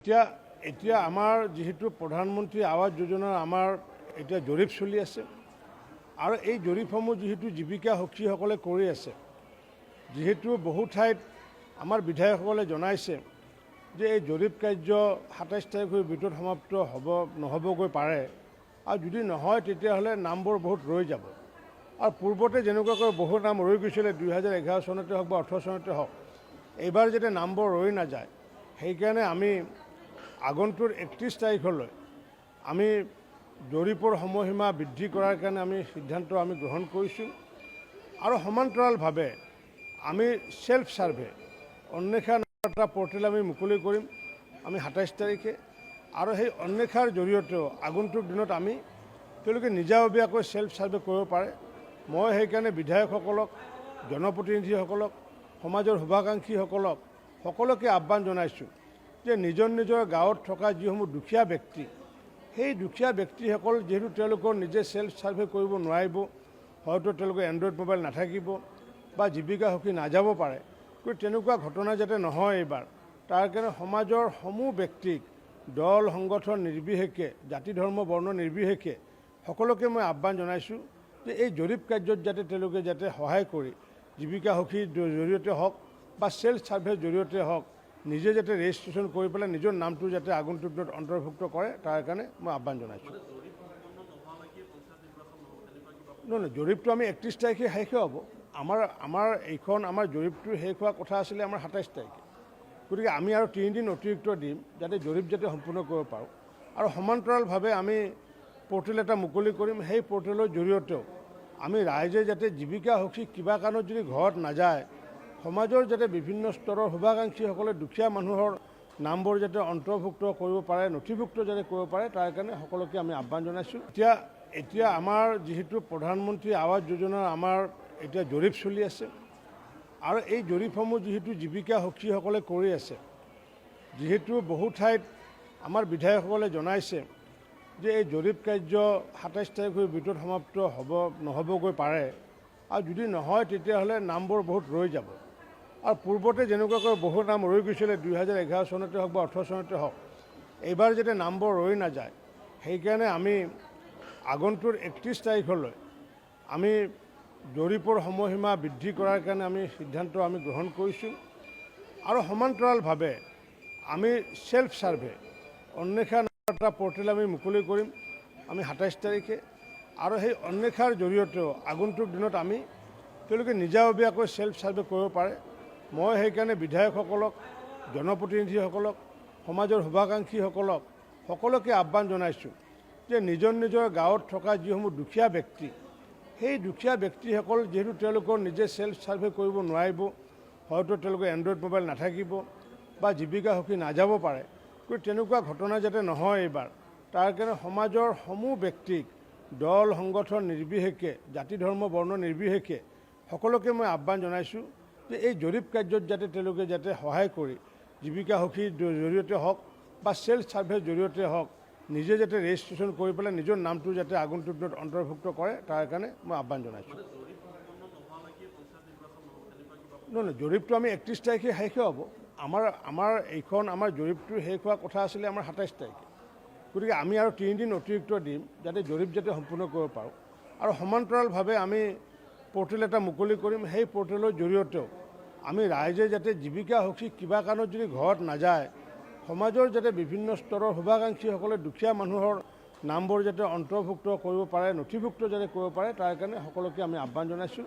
এতিয়া আমাৰ যেহেতু প্ৰধানমন্ত্ৰী আৱাস যোজনাৰ আমাৰ এতিয়া জৰীপ চলি আছে আৰু এই জৰীপসমূহ যেহেতু জীৱিকা সখীসকলে কৰি আছে, যেহেতু বহু ঠাইত আমাৰ বিধায়কসকলে জনাইছে যে এই জৰীপ কাৰ্য ২৭ তাৰিখৰ ভিতৰত সমাপ্ত হ'ব নহ'বগৈ পাৰে আৰু যদি নহয় তেতিয়াহ'লে নামবোৰ বহুত ৰৈ যাব। আৰু পূৰ্বতে যেনেকুৱাকৈ বহু নাম ৰৈ গৈছিলে ২০১১ চনতে হওক বা ১৮ চনতে হওক, এইবাৰ যাতে নামবোৰ ৰৈ নাযায় সেইকাৰণে আমি আগন্তুক ৩১ তাৰিখলৈ আমি জৰীপৰ সময়সীমা বৃদ্ধি কৰাৰ কাৰণে আমি সিদ্ধান্ত গ্ৰহণ কৰিছোঁ আৰু সমান্তৰালভাৱে আমি সেল্ফ সাৰ্ভে অন্বেষা এটা পৰ্টেল আমি মুকলি কৰিম আমি ২৭ তাৰিখে আৰু সেই অন্বেষাৰ জৰিয়তেও আগন্তুক দিনত আমি তেওঁলোকে নিজাববীয়াকৈ সেল্ফ সাৰ্ভে কৰিব পাৰে। মই সেইকাৰণে বিধায়কসকলক, জনপ্ৰতিনিধিসকলক, সমাজৰ শুভাকাংক্ষীসকলক সকলোকে আহ্বান জনাইছোঁ যে নিজৰ নিজৰ গাঁৱত থকা যিসমূহ দুখীয়া ব্যক্তি, সেই দুখীয়া ব্যক্তিসকল যিহেতু তেওঁলোকৰ নিজে সেল্ফ সাৰ্ভে কৰিব নোৱাৰিব, হয়তো তেওঁলোকৰ এণ্ড্ৰইড মোবাইল নাথাকিব বা জীৱিকা সখী নাযাব পাৰে, কিন্তু তেনেকুৱা ঘটনা যাতে নহয় এইবাৰ, তাৰ কাৰণে সমাজৰ সমূহ ব্যক্তিক দল সংগঠন নিৰ্বিশেষে, জাতি ধৰ্ম বৰ্ণ নিৰ্বিশেষে সকলোকে মই আহ্বান জনাইছোঁ যে এই জৰীপ কাৰ্যত যাতে তেওঁলোকে যাতে সহায় কৰি জীৱিকা সখীৰ জৰিয়তে হওক বা সেল্ফ সাৰ্ভেৰ জৰিয়তে হওক নিজে যাতে ৰেজিষ্ট্ৰেশ্যন কৰি পেলাই নিজৰ নামটো যাতে আগন্তুক দিনত অন্তৰ্ভুক্ত কৰে তাৰ কাৰণে মই আহ্বান জনাইছোঁ। নহয়, জৰীপটো আমি ৩১ তাৰিখে শেষে হ'ব। আমাৰ জৰীপটো শেষ হোৱা কথা আছিলে আমাৰ ২৭ তাৰিখে, গতিকে আমি আৰু ৩ দিন অতিৰিক্ত দিম যাতে জৰীপ যাতে সম্পূৰ্ণ কৰিব পাৰোঁ আৰু সমান্তৰালভাৱে আমি পৰ্টেল এটা মুকলি কৰিম। সেই পৰ্টেলৰ জৰিয়তেও আমি ৰাইজে যাতে জীৱিকা সখী কিবা কাৰণত যদি ঘৰত নাযায়, সমাজৰ যাতে বিভিন্ন স্তৰৰ শুভাকাংক্ষীসকলে দুখীয়া মানুহৰ নামবোৰ যাতে অন্তৰ্ভুক্ত কৰিব পাৰে, নথিভুক্ত যাতে কৰিব পাৰে, তাৰ কাৰণে সকলোকে আমি আহ্বান জনাইছোঁ। এতিয়া আমাৰ যিহেতু প্ৰধানমন্ত্ৰী আৱাস যোজনাৰ আমাৰ এতিয়া জৰীপ চলি আছে আৰু এই জৰীপসমূহ যিহেতু জীৱিকা সখীসকলে কৰি আছে, যিহেতু বহু ঠাইত আমাৰ বিধায়কসকলে জনাইছে যে এই জৰীপ কাৰ্য ২৭ তাৰিখৰ ভিতৰত সমাপ্ত হ'ব নহ'বগৈ পাৰে আৰু যদি নহয় তেতিয়াহ'লে নামবোৰ বহুত ৰৈ যাব। আৰু পূৰ্বতে যেনেকুৱাকৈ বহু নাম ৰৈ গৈছিলে ২০১১ চনতে হওক বা ১৮ চনতে হওক, এইবাৰ যাতে নামবোৰ ৰৈ নাযায় সেইকাৰণে আমি আগন্তুক ৩১ তাৰিখলৈ আমি জৰীপৰ সময়সীমা বৃদ্ধি কৰাৰ কাৰণে আমি সিদ্ধান্ত গ্ৰহণ কৰিছোঁ আৰু সমান্তৰালভাৱে আমি সেল্ফ সাৰ্ভে অন্বেষা এটা পৰ্টেল আমি মুকলি কৰিম আমি ২৭ তাৰিখে আৰু সেই অন্বেষাৰ জৰিয়তেও আগন্তুক দিনত আমি তেওঁলোকে নিজাববীয়াকৈ সেল্ফ সাৰ্ভে কৰিব পাৰে। মই সেইকাৰণে বিধায়কসকলক, জনপ্ৰতিনিধিসকলক, সমাজৰ শুভাকাংক্ষীসকলক সকলোকে আহ্বান জনাইছোঁ যে নিজৰ নিজৰ গাঁৱত থকা যিসমূহ দুখীয়া ব্যক্তি, সেই দুখীয়া ব্যক্তিসকল যিহেতু তেওঁলোকৰ নিজে সেল্ফ সাৰ্ভে কৰিব নোৱাৰিব, হয়তো তেওঁলোকৰ এণ্ড্ৰইড মোবাইল নাথাকিব বা জীৱিকা সখী নাযাব পাৰে, কিন্তু তেনেকুৱা ঘটনা যাতে নহয় এইবাৰ, তাৰ কাৰণে সমাজৰ সমূহ ব্যক্তিক দল সংগঠন নিৰ্বিশেষে, জাতি ধৰ্ম বৰ্ণ নিৰ্বিশেষে সকলোকে মই আহ্বান জনাইছোঁ যে এই জৰীপ কাৰ্যত যাতে তেওঁলোকে যাতে সহায় কৰি জীৱিকা সখীৰ জৰিয়তে হওক বা সেল্ফ সাৰ্ভেৰ জৰিয়তে হওক নিজে যাতে ৰেজিষ্ট্ৰেশ্যন কৰি পেলাই নিজৰ নামটো যাতে আগন্তুক দিনত অন্তৰ্ভুক্ত কৰে তাৰ কাৰণে মই আহ্বান জনাইছোঁ। নহয়, জৰীপটো আমি ৩১ তাৰিখে শেষে হ'ব। আমাৰ জৰীপটো শেষ হোৱা কথা আছিলে আমাৰ ২৭ তাৰিখে, গতিকে আমি আৰু ৩ দিন অতিৰিক্ত দিম যাতে জৰীপ যাতে সম্পূৰ্ণ কৰিব পাৰোঁ আৰু সমান্তৰালভাৱে আমি পৰ্টেল এটা মুকলি কৰিম। সেই পৰ্টেলৰ জৰিয়তেও আমি ৰাইজে যাতে জীৱিকা সখী কিবা কাৰণত যদি ঘৰত নাযায়, সমাজৰ যাতে বিভিন্ন স্তৰৰ শুভাকাংক্ষীসকলে দুখীয়া মানুহৰ নামবোৰ যাতে অন্তৰ্ভুক্ত কৰিব পাৰে, নথিভুক্ত যাতে কৰিব পাৰে, তাৰ কাৰণে সকলোকে আমি আহ্বান জনাইছোঁ।